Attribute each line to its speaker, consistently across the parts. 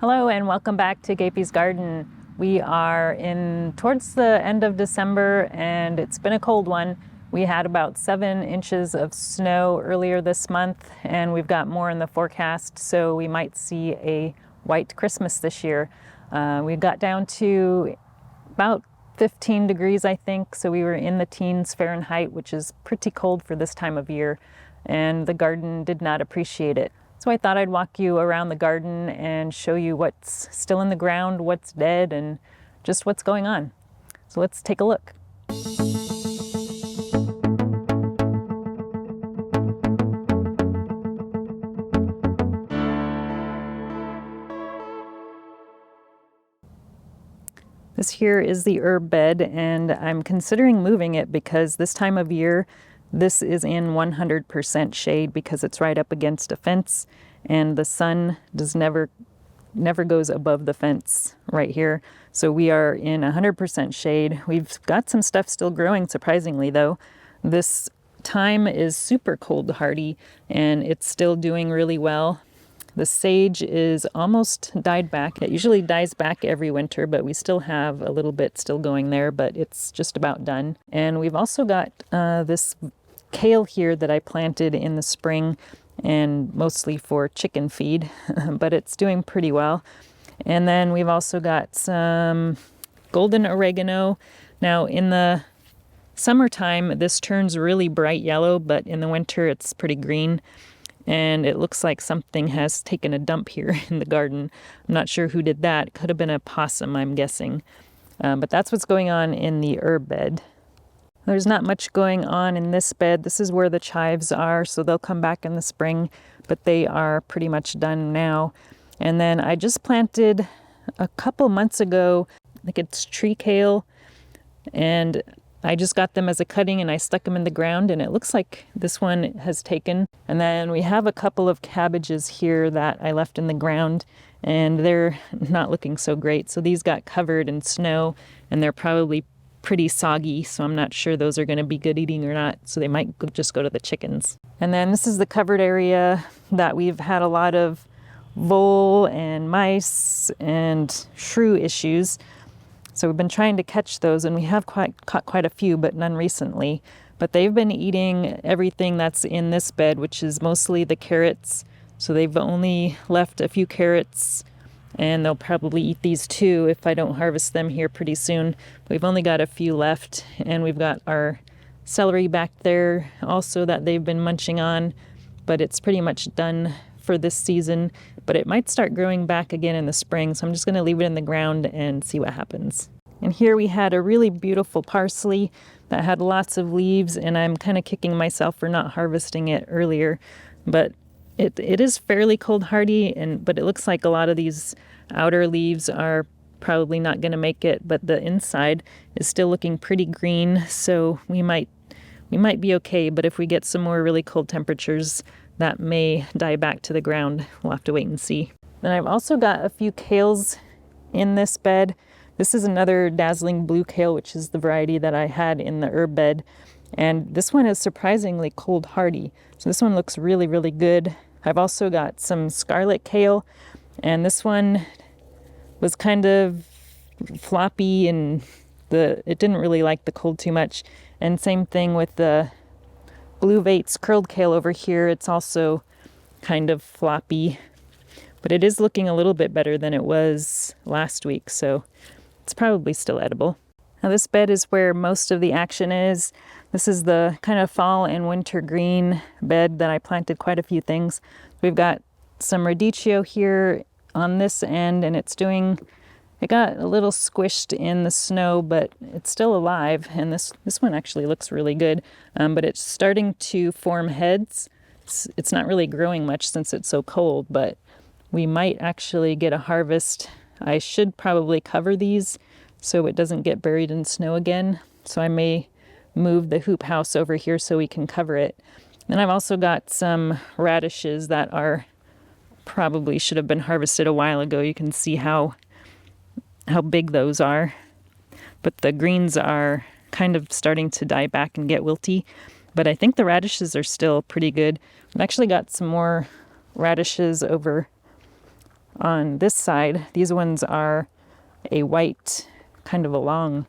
Speaker 1: Hello and welcome back to Gapeys Garden. We are towards the end of December and it's been a cold one. We had about 7 inches of snow earlier this month and we've got more in the forecast, so we might see a white Christmas this year. We got down to about 15 degrees, I think, so we were in the teens Fahrenheit, which is pretty cold for this time of year, and the garden did not appreciate it. So I thought I'd walk you around the garden and show you what's still in the ground, what's dead, and just what's going on. So let's take a look. This here is the herb bed, and I'm considering moving it because this time of year this is in 100% shade because it's right up against a fence and the sun never goes above the fence right here. So we are in 100% shade. We've got some stuff still growing, surprisingly though. This thyme is super cold hardy and it's still doing really well. The sage is almost died back. It usually dies back every winter, but we still have a little bit still going there, but it's just about done. And we've also got this kale here that I planted in the spring and mostly for chicken feed, but it's doing pretty well. And then we've also got some golden oregano. Now in the summertime, this turns really bright yellow, but in the winter it's pretty green. And it looks like something has taken a dump here in the garden. I'm not sure who did that. It could have been a possum, I'm guessing. But that's what's going on in the herb bed. There's not much going on in this bed. This is where the chives are, so they'll come back in the spring, but they are pretty much done now. And then I just planted a couple months ago, I think it's tree kale, and I just got them as a cutting and I stuck them in the ground, and it looks like this one has taken. And then we have a couple of cabbages here that I left in the ground and they're not looking so great. So these got covered in snow and they're probably pretty soggy, so I'm not sure those are going to be good eating or not, so they might just go to the chickens. And then this is the covered area that we've had a lot of vole and mice and shrew issues. So we've been trying to catch those, and we have caught quite a few, but none recently. But they've been eating everything that's in this bed, which is mostly the carrots. So they've only left a few carrots, and they'll probably eat these too if I don't harvest them here pretty soon. We've only got a few left, and we've got our celery back there also that they've been munching on, but it's pretty much done for this season. But it might start growing back again in the spring, so I'm just going to leave it in the ground and see what happens. And here we had a really beautiful parsley that had lots of leaves, and I'm kind of kicking myself for not harvesting it earlier, but it is fairly cold hardy, but it looks like a lot of these outer leaves are probably not going to make it, but the inside is still looking pretty green, so we might be okay. But if we get some more really cold temperatures, that may die back to the ground. We'll have to wait and see. Then I've also got a few kales in this bed. This is another dazzling blue kale, which is the variety that I had in the herb bed. And this one is surprisingly cold hardy. So this one looks really, really good. I've also got some scarlet kale, and this one was kind of floppy and it didn't really like the cold too much. And same thing with the blue Beets curled kale over here. It's also kind of floppy, but it is looking a little bit better than it was last week, so it's probably still edible. Now this bed is where most of the action is. This is the kind of fall and winter green bed that I planted quite a few things. We've got some radicchio here on this end, and it got a little squished in the snow, but it's still alive, and this one actually looks really good, but it's starting to form heads. It's not really growing much since it's so cold, but we might actually get a harvest. I should probably cover these so it doesn't get buried in snow again, so I may move the hoop house over here so we can cover it. Then I've also got some radishes that probably should have been harvested a while ago. You can see how big those are, but the greens are kind of starting to die back and get wilty, but I think the radishes are still pretty good. I've actually got some more radishes over on this side. These ones are a white, kind of a long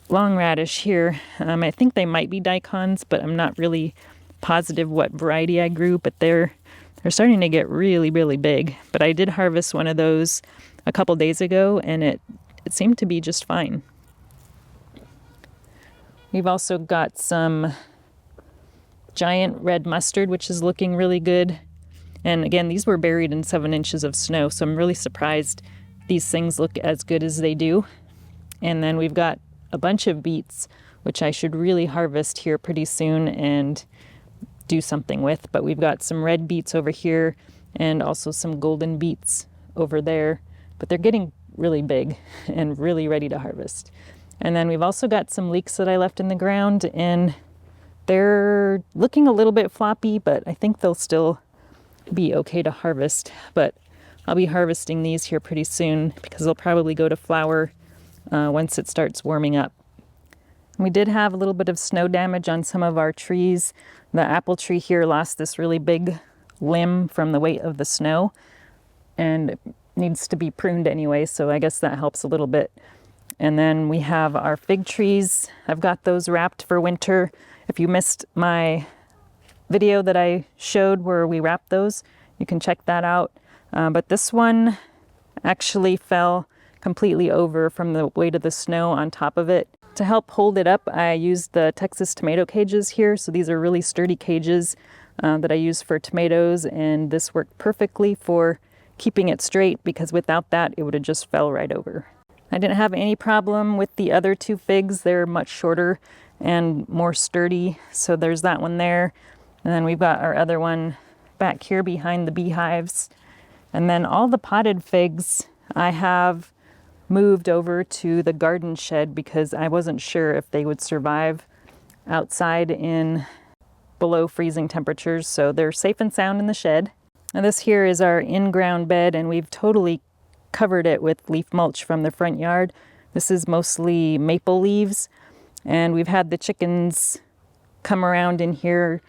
Speaker 1: radish here. I think they might be daikons, but I'm not really positive what variety I grew, but they're starting to get really, really big. But I did harvest one of those a couple days ago, and it seemed to be just fine. We've also got some giant red mustard, which is looking really good. And again, these were buried in 7 inches of snow, so I'm really surprised these things look as good as they do. And then we've got a bunch of beets, which I should really harvest here pretty soon and do something with. But we've got some red beets over here and also some golden beets over there. But they're getting really big and really ready to harvest. And then we've also got some leeks that I left in the ground, and they're looking a little bit floppy, but I think they'll still be okay to harvest. But I'll be harvesting these here pretty soon because they'll probably go to flower once it starts warming up. We did have a little bit of snow damage on some of our trees. The apple tree here lost this really big limb from the weight of the snow, and it needs to be pruned anyway, so I guess that helps a little bit. And then we have our fig trees. I've got those wrapped for winter. If you missed my video that I showed where we wrapped those, you can check that out. But this one actually fell completely over from the weight of the snow on top of it. To help hold it up, I used the Texas tomato cages here. So these are really sturdy cages that I use for tomatoes, and this worked perfectly for keeping it straight because without that, it would have just fell right over. I didn't have any problem with the other 2 figs. They're much shorter and more sturdy. So there's that one there. And then we've got our other one back here behind the beehives. And then all the potted figs I have moved over to the garden shed because I wasn't sure if they would survive outside in below freezing temperatures. So they're safe and sound in the shed. Now this here is our in-ground bed, and we've totally covered it with leaf mulch from the front yard. This is mostly maple leaves, and we've had the chickens come around in here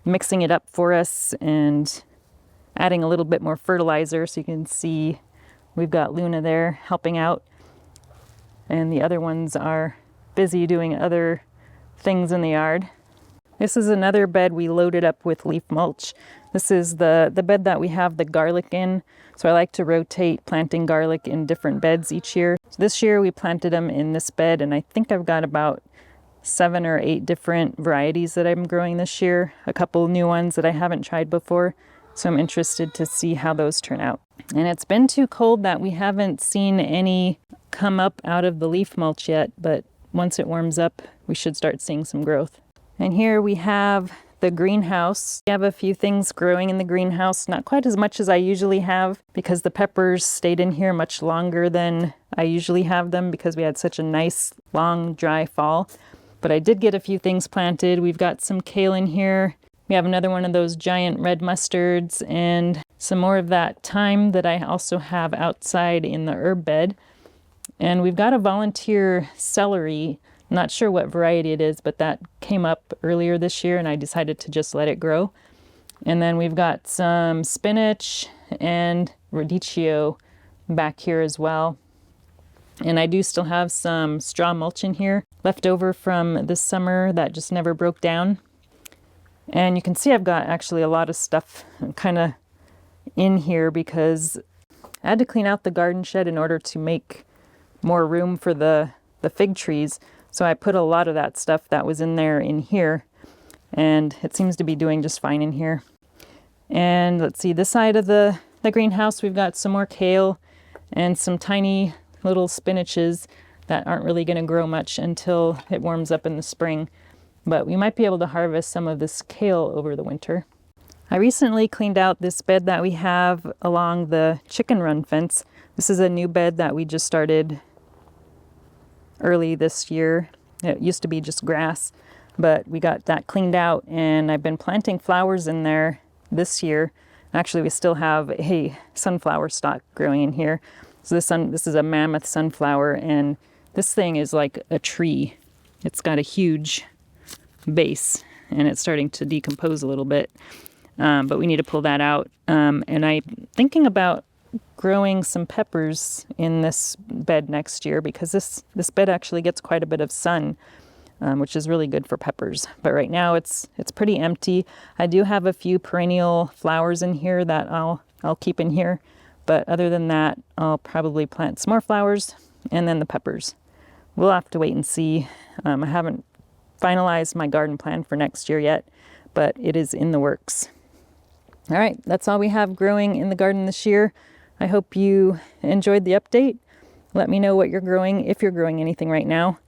Speaker 1: mixing it up for us and adding a little bit more fertilizer. So you can see we've got Luna there helping out, and the other ones are busy doing other things in the yard. This is another bed we loaded up with leaf mulch. This is the bed that we have the garlic in. So I like to rotate planting garlic in different beds each year. So this year we planted them in this bed, and I think I've got about 7 or 8 different varieties that I'm growing this year. A couple new ones that I haven't tried before. So I'm interested to see how those turn out. And it's been too cold that we haven't seen any come up out of the leaf mulch yet, but once it warms up, we should start seeing some growth. And here we have the greenhouse. We have a few things growing in the greenhouse, not quite as much as I usually have because the peppers stayed in here much longer than I usually have them because we had such a nice, long, dry fall. But I did get a few things planted. We've got some kale in here. We have another one of those giant red mustards and some more of that thyme that I also have outside in the herb bed. And we've got a volunteer celery. I'm not sure what variety it is, but that came up earlier this year and I decided to just let it grow. And then we've got some spinach and radicchio back here as well. And I do still have some straw mulch in here left over from this summer that just never broke down. And you can see I've got actually a lot of stuff kind of in here because I had to clean out the garden shed in order to make more room for the fig trees. So I put a lot of that stuff that was in there in here, and it seems to be doing just fine in here. And let's see, this side of the greenhouse, we've got some more kale and some tiny little spinaches that aren't really going to grow much until it warms up in the spring. But we might be able to harvest some of this kale over the winter. I recently cleaned out this bed that we have along the chicken run fence. This is a new bed that we just started early this year. It used to be just grass, but we got that cleaned out, and I've been planting flowers in there this year. Actually, we still have a sunflower stalk growing in here. So this is a mammoth sunflower, and this thing is like a tree. It's got a huge base, and it's starting to decompose a little bit. but we need to pull that out. And I'm thinking about growing some peppers in this bed next year because this bed actually gets quite a bit of sun, which is really good for peppers. But right now it's pretty empty. I do have a few perennial flowers in here that I'll keep in here. But other than that, I'll probably plant some more flowers and then the peppers. We'll have to wait and see. I haven't finalized my garden plan for next year yet, but it is in the works. All right, that's all we have growing in the garden this year. I hope you enjoyed the update. Let me know what you're growing, if you're growing anything right now.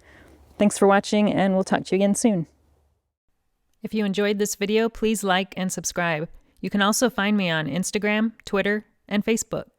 Speaker 1: Thanks for watching, and we'll talk to you again soon. If you enjoyed this video, please like and subscribe. You can also find me on Instagram, Twitter, and Facebook.